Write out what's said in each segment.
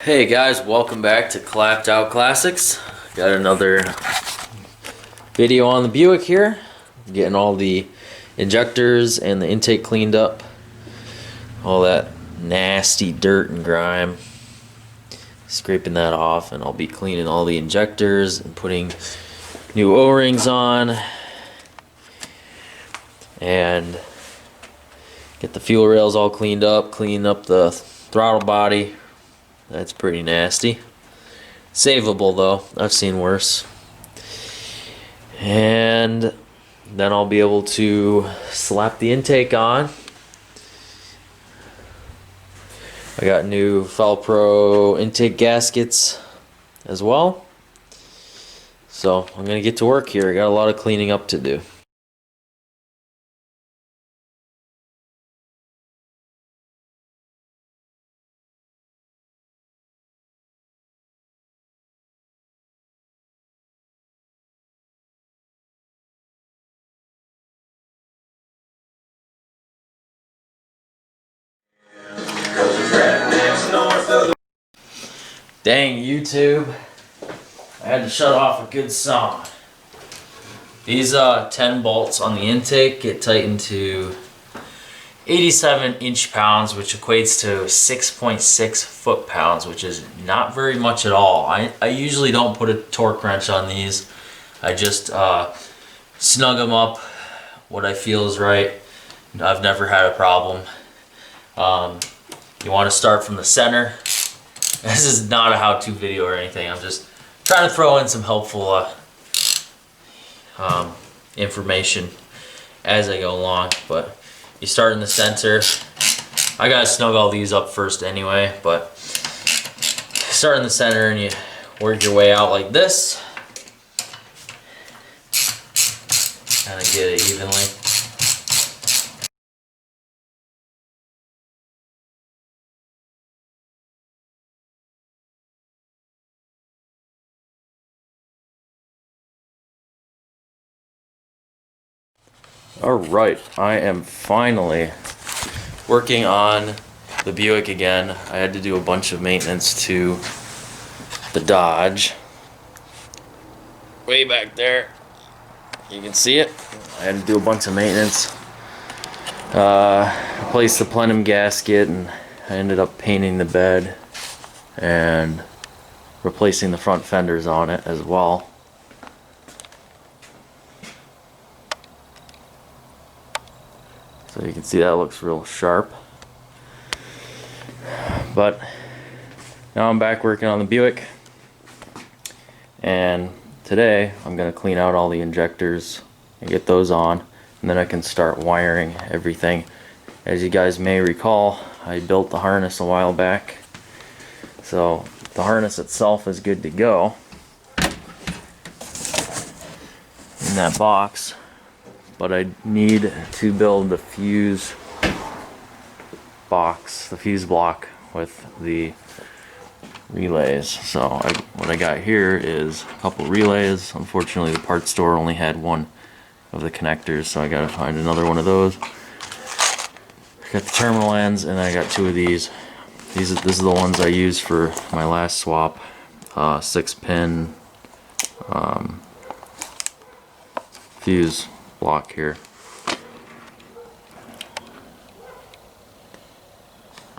Hey guys, welcome back to Clapped Out Classics. Got another video on the Buick here. Getting all the injectors and the intake cleaned up. All that nasty dirt and grime. Scraping that off, and I'll be cleaning all the injectors and putting new O-rings on. And get the fuel rails all cleaned up, clean up the throttle body. That's pretty nasty. Savable though, I've seen worse. And then I'll be able to slap the intake on. I got new Felpro intake gaskets as well. So I'm gonna get to work here. I got a lot of cleaning up to do. Dang YouTube, I had to shut off a good song. These 10 bolts on the intake get tightened to 87 inch-pounds, which equates to 6.6 foot-pounds, which is not very much at all. I usually don't put a torque wrench on these. I just snug them up what I feel is right. I've never had a problem. You want to start from the center. This is not a how-to video or anything. I'm just trying to throw in some helpful information as I go along. But you start in the center. I gotta snug all these up first anyway, but start in the center and you work your way out like this. Kind of get it evenly. Alright, I am finally working on the Buick again. I had to do a bunch of maintenance to the Dodge. Way back there, you can see it. I had to do a bunch of maintenance. Replaced the plenum gasket, and I ended up painting the bed and replacing the front fenders on it as well. So you can see that looks real sharp. But now I'm back working on the Buick, and today I'm going to clean out all the injectors and get those on, and then I can start wiring everything. As you guys may recall, I built the harness a while back, so the harness itself is good to go in that box. But I need to build the fuse box, the fuse block with the relays. So what I got here is a couple relays. Unfortunately, the parts store only had one of the connectors, so I gotta find another one of those. I got the terminal ends, and I got two of these. This is the ones I used for my last swap. 6-pin fuse block here.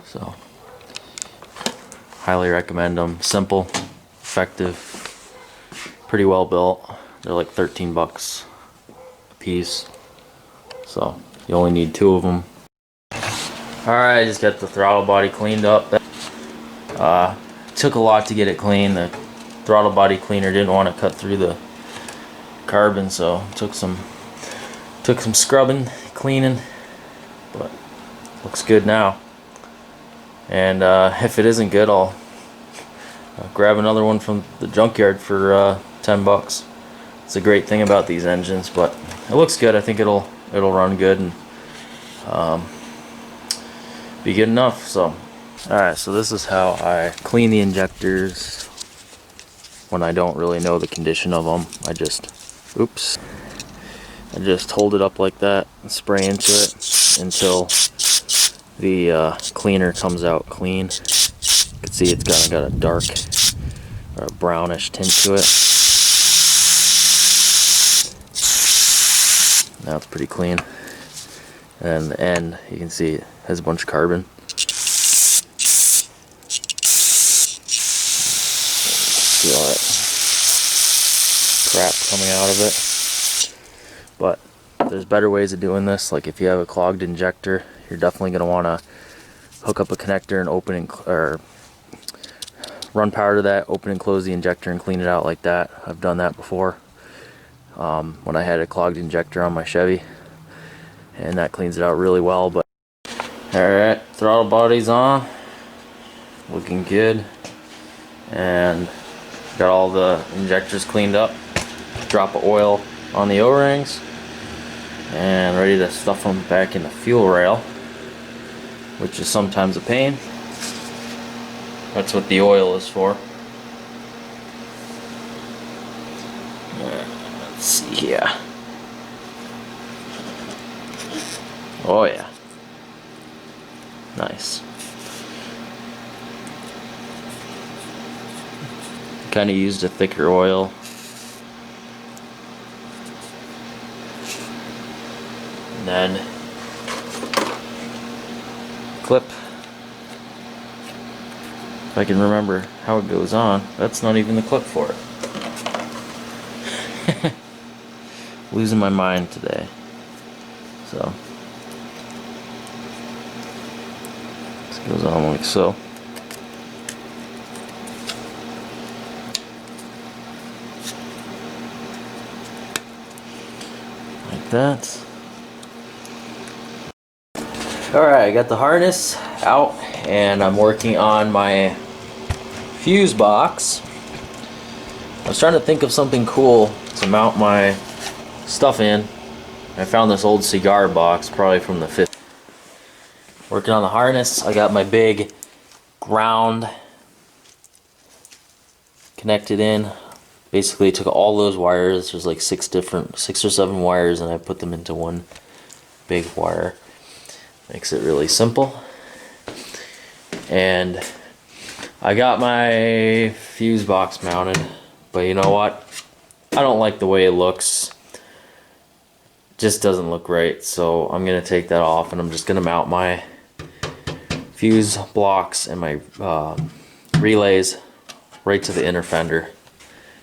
So highly recommend them. Simple, effective, pretty well built. They're like 13 bucks a piece, so you only need 2 of them. Alright, I just got the throttle body cleaned up. Took a lot to get it clean. The throttle body cleaner didn't want to cut through the carbon, so took some scrubbing, cleaning, but looks good now. And if it isn't good, I'll grab another one from the junkyard for 10 bucks. It's a great thing about these engines, but it looks good. I think it'll run good and be good enough. So alright, so this is how I clean the injectors when I don't really know the condition of them. I just hold it up like that and spray into it until the cleaner comes out clean. You can see it's kind of got a dark or a brownish tint to it. Now it's pretty clean. And the end, you can see it has a bunch of carbon. See all that crap coming out of it. But there's better ways of doing this. Like if you have a clogged injector, you're definitely going to want to hook up a connector and open and or run power to that, open and close the injector and clean it out like that. I've done that before when I had a clogged injector on my Chevy, and that cleans it out really well. But alright, throttle body's on, looking good, and got all the injectors cleaned up. Drop of oil on the O-rings and ready to stuff them back in the fuel rail, which is sometimes a pain. That's what the oil is for. Let's see here. Oh yeah, nice. Kind of used a thicker oil. And then clip. If I can remember how it goes on. That's not even the clip for it. Losing my mind today. So this goes on like so. Like that. Alright, I got the harness out and I'm working on my fuse box. I was trying to think of something cool to mount my stuff in. I found this old cigar box, probably from the 50s. Working on the harness, I got my big ground connected in. Basically took all those wires, there's like 6 or 7 wires, and I put them into one big wire. Makes it really simple. And I got my fuse box mounted, but you know what? I don't like the way it looks. Just doesn't look right, so I'm gonna take that off and I'm just gonna mount my fuse blocks and my relays right to the inner fender.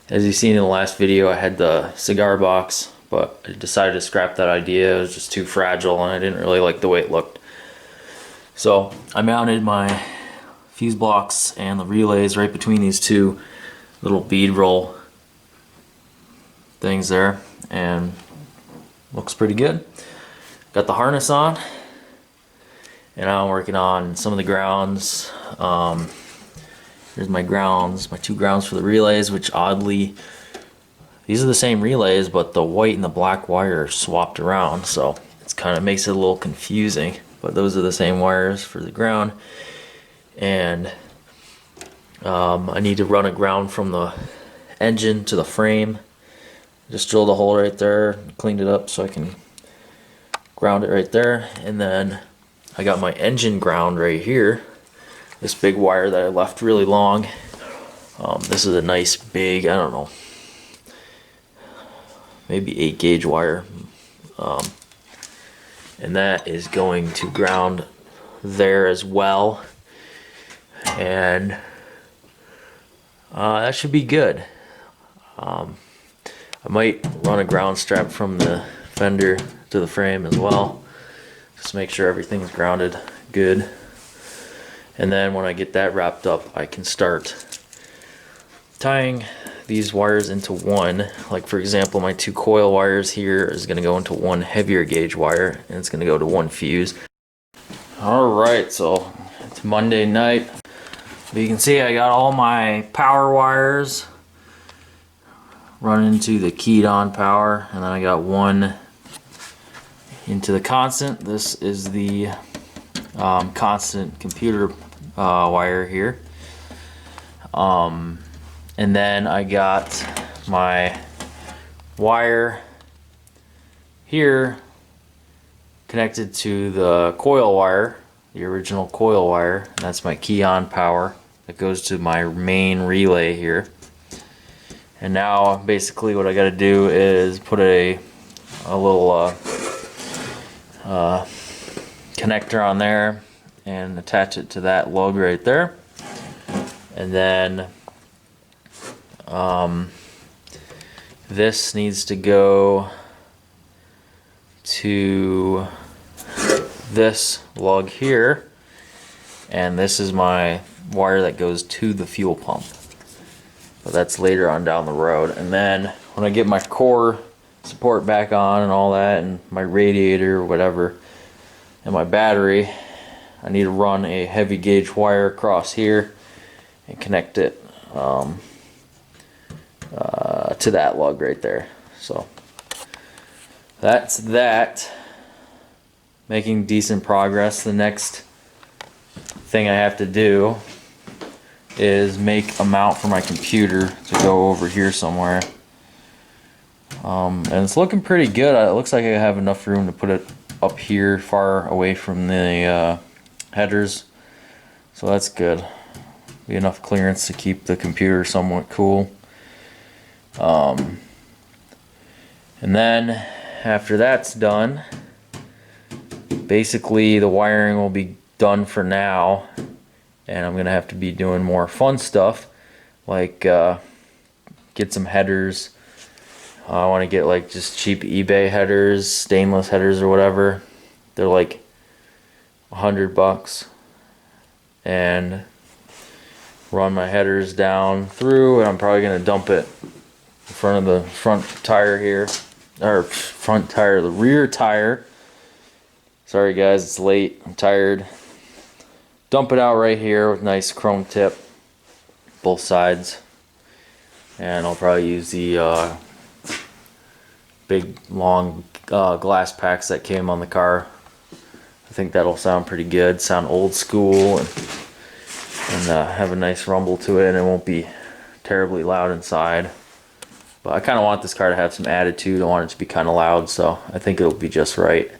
As you've seen in the last video, I had the cigar box, but I decided to scrap that idea. It was just too fragile and I didn't really like the way it looked. So I mounted my fuse blocks and the relays right between these two little bead roll things there, and looks pretty good. Got the harness on, and now I'm working on some of the grounds. Here's my grounds, my 2 grounds for the relays, which oddly, these are the same relays, but the white and the black wire are swapped around, so it's kind of makes it a little confusing. But those are the same wires for the ground, and I need to run a ground from the engine to the frame. Just drilled a hole right there, cleaned it up so I can ground it right there, and then I got my engine ground right here. This big wire that I left really long. This is a nice big, I don't know, maybe 8 gauge wire. And that is going to ground there as well, and that should be good. I might run a ground strap from the fender to the frame as well, just make sure everything's grounded good, and then when I get that wrapped up I can start tying these wires into one. Like for example, my 2 coil wires here is going to go into one heavier gauge wire, and it's going to go to one fuse. Alright, so it's Monday night. But you can see I got all my power wires running into the keyed on power, and then I got one into the constant. This is the constant computer wire here. And then I got my wire here connected to the coil wire, the original coil wire, and that's my key on power that goes to my main relay here. And now basically what I got to do is put a little connector on there and attach it to that lug right there. And then this needs to go to this lug here, and this is my wire that goes to the fuel pump, but that's later on down the road. And then when I get my core support back on and all that, and my radiator or whatever, and my battery, I need to run a heavy gauge wire across here and connect it to that lug right there. So that's that. Making decent progress. The next thing I have to do is make a mount for my computer to go over here somewhere. And it's looking pretty good. It looks like I have enough room to put it up here far away from the headers, so that's good. Be enough clearance to keep the computer somewhat cool. And then after that's done, basically the wiring will be done for now, and I'm gonna have to be doing more fun stuff like get some headers. I want to get like just cheap eBay headers, stainless headers or whatever. They're like $100, and run my headers down through, and I'm probably gonna dump it in front of the front tire here, or front tire, the rear tire. Sorry guys, it's late, I'm tired. Dump it out right here with nice chrome tip, both sides. And I'll probably use the big long glass packs that came on the car. I think that'll sound pretty good, sound old school, and have a nice rumble to it, and it won't be terribly loud inside. But I kind of want this car to have some attitude. I want it to be kind of loud, so I think it'll be just right.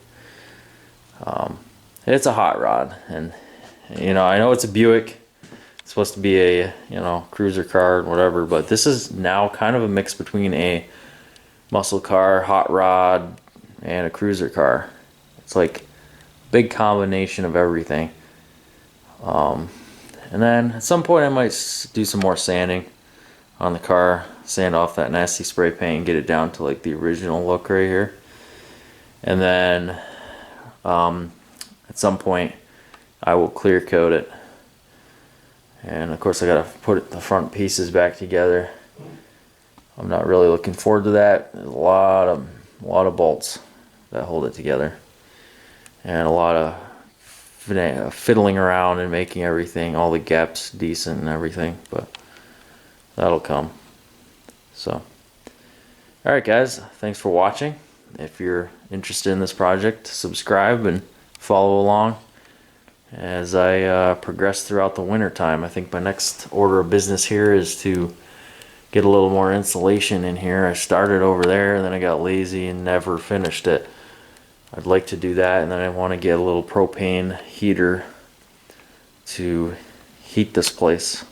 It's a hot rod, and you know, I know it's a Buick. It's supposed to be a, you know, cruiser car or whatever, but this is now kind of a mix between a muscle car, hot rod, and a cruiser car. It's like a big combination of everything. And then at some point I might do some more sanding on the car, sand off that nasty spray paint and get it down to like the original look right here. And then at some point I will clear coat it, and of course I gotta put the front pieces back together. I'm not really looking forward to that. There's a lot of bolts that hold it together, and a lot of fiddling around and making everything, all the gaps decent and everything, but that'll come. So alright guys, thanks for watching. If you're interested in this project, subscribe and follow along as I progress throughout the winter time. I think my next order of business here is to get a little more insulation in here. I started over there and then I got lazy and never finished it. I'd like to do that, and then I want to get a little propane heater to heat this place.